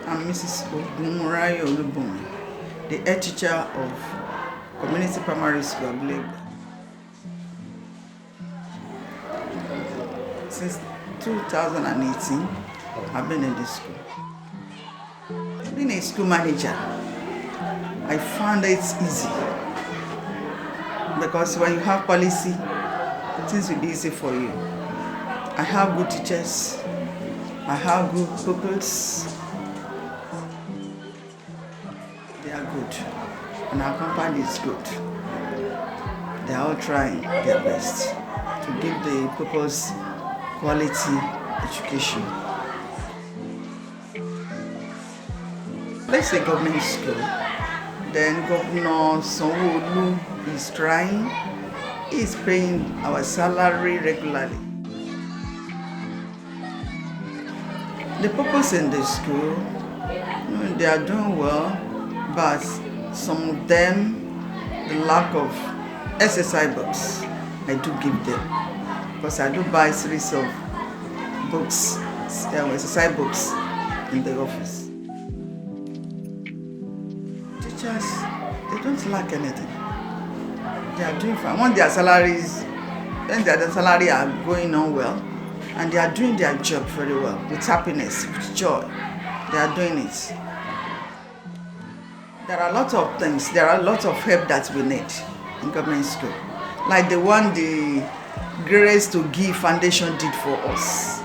I'm Mrs. Ogumurayo Olubumi, the head teacher of Community Primary School, Abule Egba. Since 2018, I've been in this school. Being a school manager, I found it easy because when you have policy, things will be easy for you. I have good teachers, I have good pupils. They are good, and our company is good. They are all trying their best to give the pupils quality education. Let's say government school. Then Governor Sanwo-Olu is trying. He is paying our salary regularly. The pupils in the school, they are doing well, but some of them, the lack of SSI books, I do give them. Because I do buy a series of books, SSI books in the office. Teachers, they don't lack anything. They are doing fine. When their salaries, when their salary are going on well, and they are doing their job very well, with happiness, with joy, they are doing it. There are a lot of things, there are a lot of help that we need in government school. Like the one the Grace to Give Foundation did for us.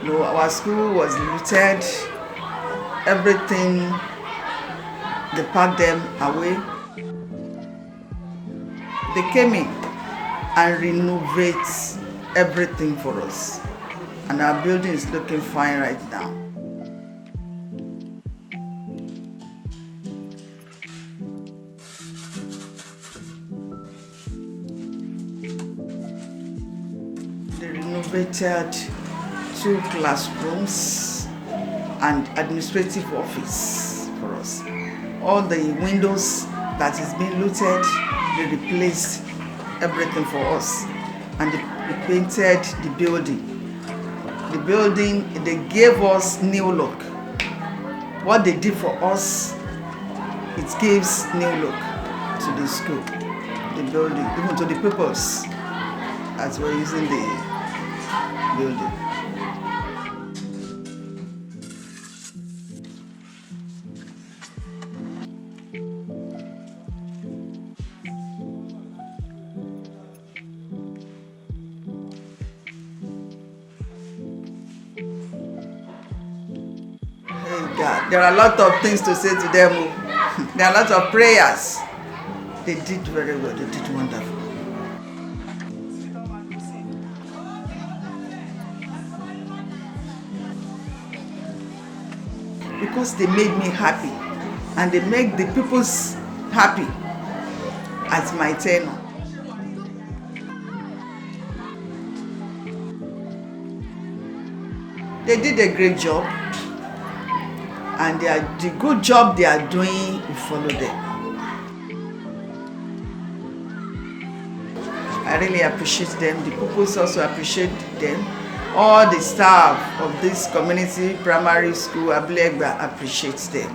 You know, our school was looted, everything, they packed them away. They came in and renovated everything for us. And our building is looking fine right now. They renovated 2 classrooms and administrative office for us. All the windows that is being looted, they replaced everything for us. And they painted the building. The building, they gave us new look. What they did for us, it gives new look to the school, the building, even to the pupils as we're using the building. God, there are a lot of things to say to them. There are a lot of prayers. They did very well. They did wonderful. Because they made me happy, and they make the pupils happy at my tenure. They did a great job. And the good job they are doing, we follow them. I really appreciate them. The pupils also appreciate them. All the staff of this community primary school, Abule Egba, appreciates them.